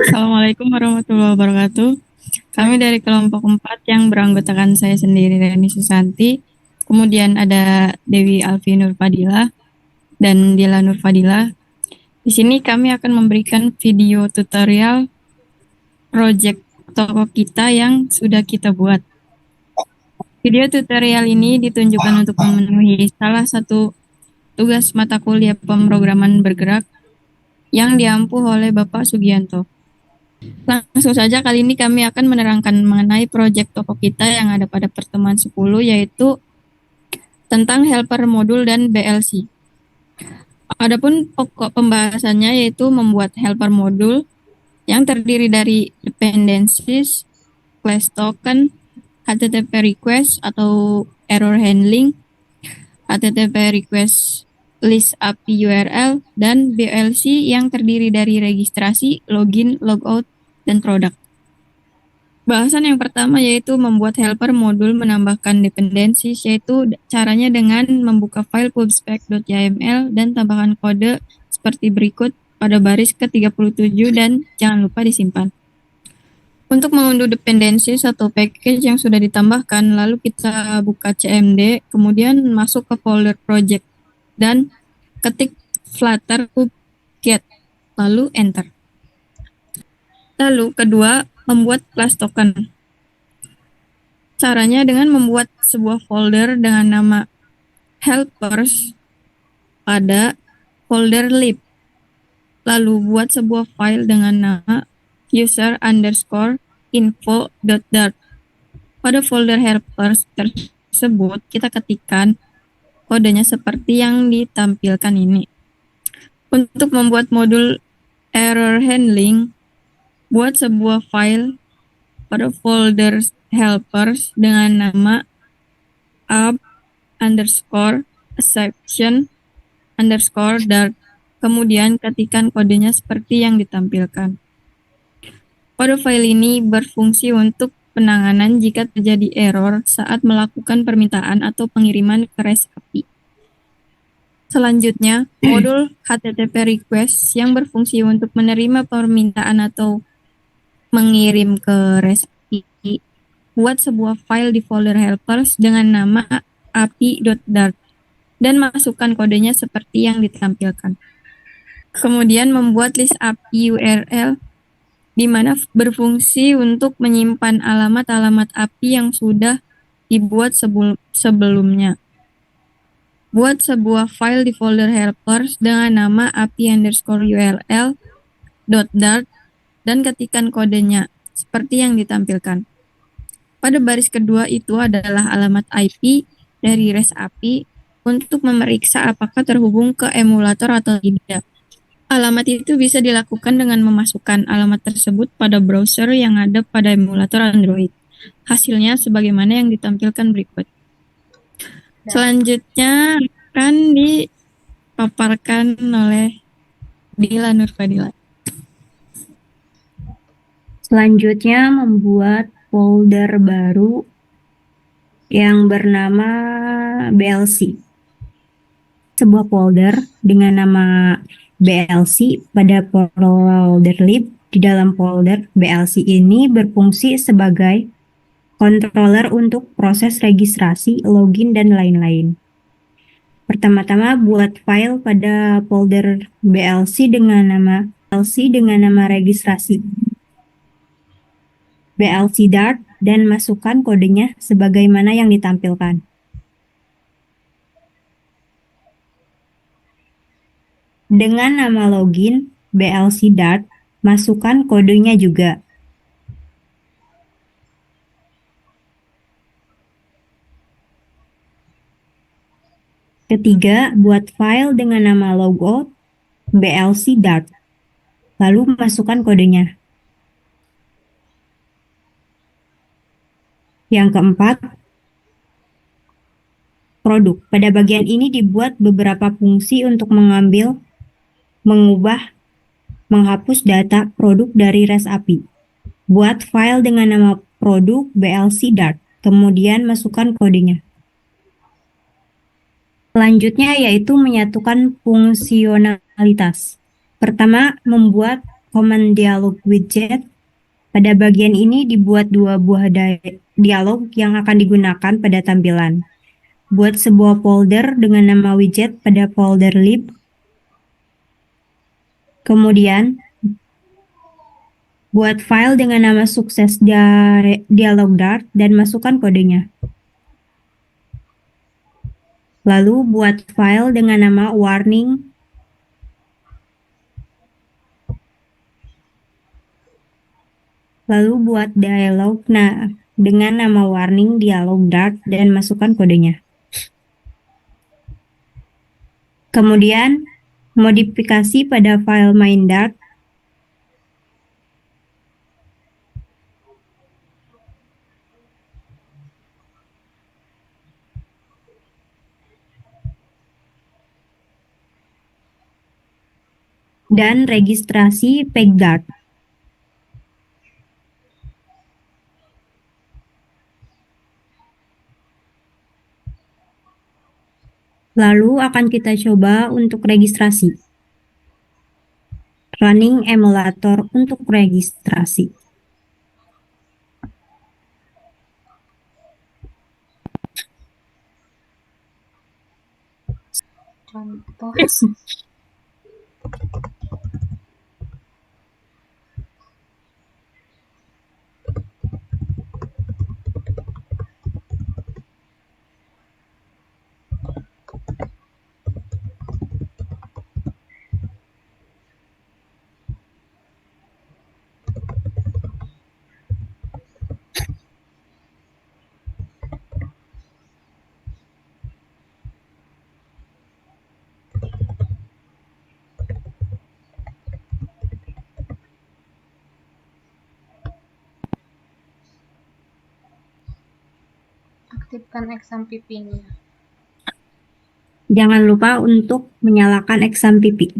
Assalamualaikum warahmatullahi wabarakatuh. Kami dari kelompok 4 yang beranggotakan saya sendiri, Reni Susanti. Kemudian ada Dewi Alfi Nur Fadila dan Dila Nur Fadila. Di sini kami akan memberikan video tutorial project toko kita yang sudah kita buat. Video tutorial ini ditunjukkan untuk memenuhi salah satu tugas mata kuliah pemrograman bergerak yang diampu oleh Bapak Sugianto. Langsung saja kali ini kami akan menerangkan mengenai proyek toko kita yang ada pada pertemuan 10, yaitu tentang helper modul dan BLC. Adapun pokok pembahasannya yaitu membuat helper modul yang terdiri dari dependencies, class token, HTTP request atau error handling, HTTP request list API URL, dan BLC yang terdiri dari registrasi, login, logout, dan produk. Bahasan yang pertama yaitu membuat helper modul menambahkan dependensi, yaitu caranya dengan membuka file pubspec.yml dan tambahkan kode seperti berikut pada baris ke-37 dan jangan lupa disimpan. Untuk mengunduh dependensi atau package yang sudah ditambahkan, lalu kita buka CMD, kemudian masuk ke folder project dan ketik flutter pub-get, lalu enter. Lalu kedua, membuat class token. Caranya dengan membuat sebuah folder dengan nama helpers pada folder lib. Lalu buat sebuah file dengan nama user_info.dart. Pada folder helpers tersebut kita ketikkan kodenya seperti yang ditampilkan ini. Untuk membuat modul error handling, buat sebuah file pada folder helpers dengan nama app_exception_dart. Kemudian ketikkan kodenya seperti yang ditampilkan. Kode file ini berfungsi untuk penanganan jika terjadi error saat melakukan permintaan atau pengiriman ke REST API. Selanjutnya, modul HTTP request yang berfungsi untuk menerima permintaan atau mengirim ke REST API. Buat sebuah file di folder helpers dengan nama api.dart dan masukkan kodenya seperti yang ditampilkan. Kemudian membuat list API URL di mana berfungsi untuk menyimpan alamat-alamat API yang sudah dibuat sebelumnya. Buat sebuah file di folder helpers dengan nama api_url.dart dan ketikkan kodenya seperti yang ditampilkan. Pada baris kedua itu adalah alamat IP dari REST API untuk memeriksa apakah terhubung ke emulator atau tidak. Alamat itu bisa dilakukan dengan memasukkan alamat tersebut pada browser yang ada pada emulator Android. Hasilnya sebagaimana yang ditampilkan berikut. Selanjutnya akan dipaparkan oleh Dila Nur Fadila. Selanjutnya membuat folder baru yang bernama BLC. Sebuah folder dengan nama BLC pada folder lib. Di dalam folder BLC ini berfungsi sebagai controller untuk proses registrasi, login, dan lain-lain. Pertama-tama buat file pada folder BLC dengan nama registrasi BLC Dart dan masukkan kodenya sebagaimana yang ditampilkan. Dengan nama login BLC Dart, masukkan kodenya juga. Ketiga, buat file dengan nama logout BLC Dart, lalu masukkan kodenya. Yang keempat, produk. Pada bagian ini dibuat beberapa fungsi untuk mengambil, mengubah, menghapus data produk dari REST API. Buat file dengan nama produk BLC Dart, kemudian masukkan kodenya. Selanjutnya yaitu menyatukan fungsionalitas. Pertama, membuat Common Dialog Widget. Pada bagian ini dibuat dua buah dialog yang akan digunakan pada tampilan. Buat sebuah folder dengan nama widget pada folder lib. Kemudian, buat file dengan nama sukses dialog Dart dan masukkan kodenya. Lalu buat file dengan nama warning. Lalu buat dialog dengan nama warning dialog Dart dan masukkan kodenya. Kemudian, modifikasi pada file main Dart. Dan registrasi page Dart. Lalu akan kita coba untuk registrasi. Running emulator untuk registrasi. Contoh. Aktifkan XAMPP-nya. Jangan lupa untuk menyalakan XAMPP.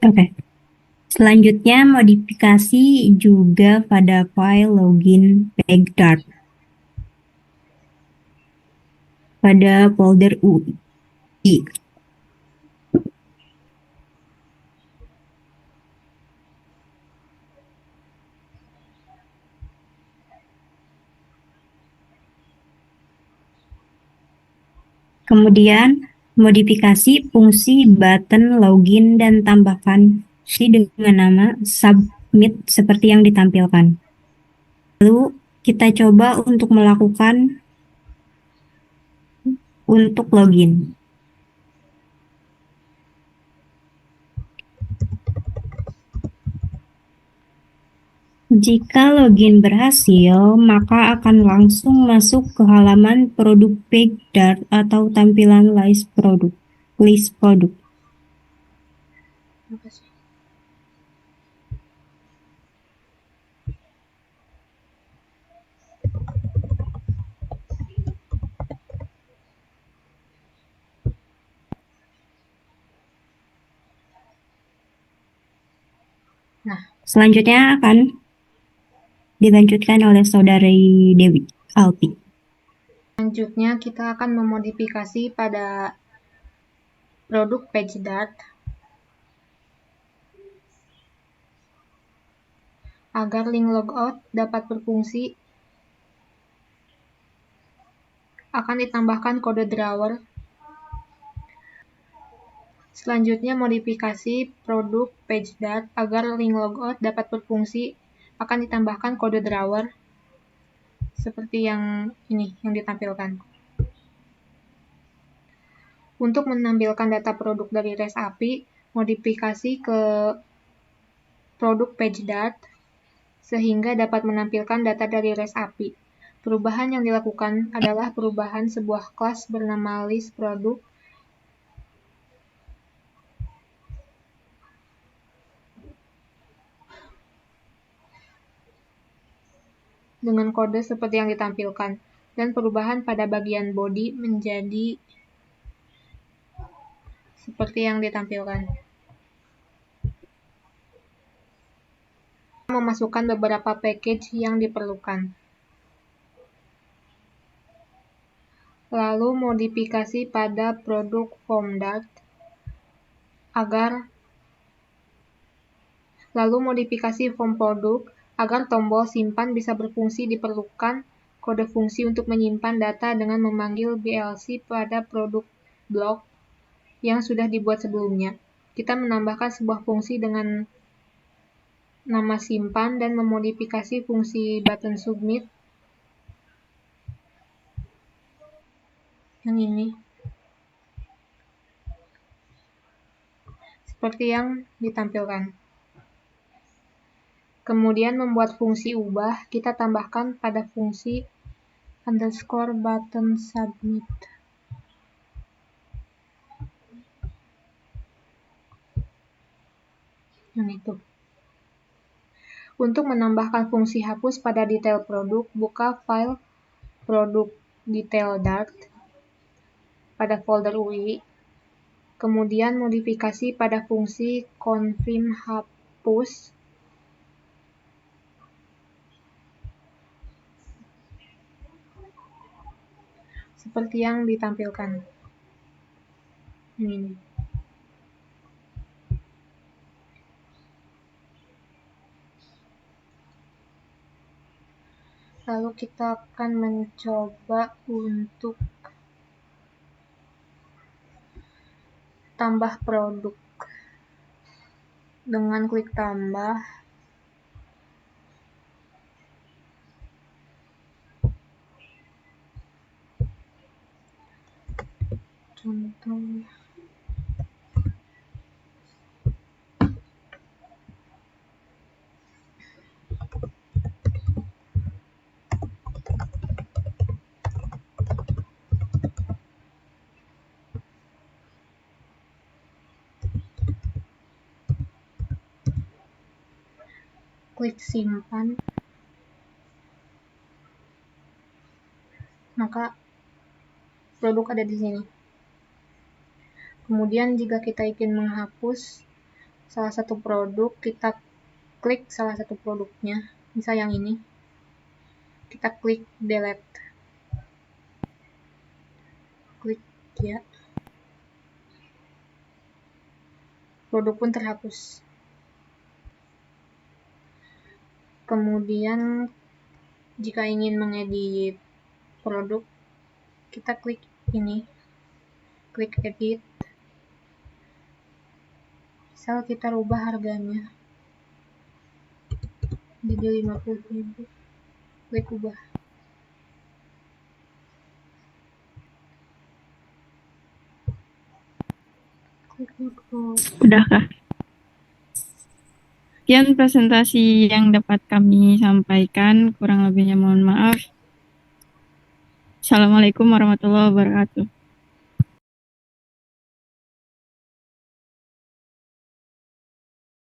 Oke. Selanjutnya modifikasi juga pada file login page Dart pada folder UI. Kemudian modifikasi fungsi button login dan tambahkan dengan nama submit seperti yang ditampilkan. Lalu kita coba untuk melakukan untuk login. Jika login berhasil, maka akan langsung masuk ke halaman produk page Dart atau tampilan list produk. Makasih. Selanjutnya akan dilanjutkan oleh Saudari Dewi Alpi. Selanjutnya kita akan memodifikasi pada produk page Dart agar link logout dapat berfungsi. Akan ditambahkan kode drawer. Selanjutnya modifikasi produk page Dart agar link logout dapat berfungsi. Akan ditambahkan kode drawer seperti yang ini yang ditampilkan. Untuk menampilkan data produk dari REST API, modifikasi ke produk page Dart sehingga dapat menampilkan data dari REST API. Perubahan yang dilakukan adalah perubahan sebuah kelas bernama list produk dengan kode seperti yang ditampilkan, dan perubahan pada bagian body menjadi seperti yang ditampilkan. memasukkan beberapa package yang diperlukan. Lalu modifikasi pada produk form Dart modifikasi form produk agar tombol simpan bisa berfungsi. Diperlukan kode fungsi untuk menyimpan data dengan memanggil BLC pada produk blok yang sudah dibuat sebelumnya. Kita menambahkan sebuah fungsi dengan nama simpan dan memodifikasi fungsi button submit yang ini seperti yang ditampilkan. Kemudian membuat fungsi ubah, kita tambahkan pada fungsi underscore button submit. Yang itu. Untuk menambahkan fungsi hapus pada detail produk, buka file produk detail Dart pada folder UI. Kemudian modifikasi pada fungsi confirm hapus seperti yang ditampilkan ini. Lalu kita akan mencoba untuk tambah produk dengan klik tambah. Contohnya klik simpan, maka produk ada di sini. Kemudian jika kita ingin menghapus salah satu produk, kita klik salah satu produknya, misal yang ini, kita klik delete, klik ya, produk pun terhapus. Kemudian jika ingin mengedit produk, kita klik ini, klik edit, misal kita rubah harganya jadi 50.000, klik ubah. Klik upload. Udahkah? Sekian presentasi yang dapat kami sampaikan, kurang lebihnya mohon maaf. Assalamualaikum warahmatullahi wabarakatuh.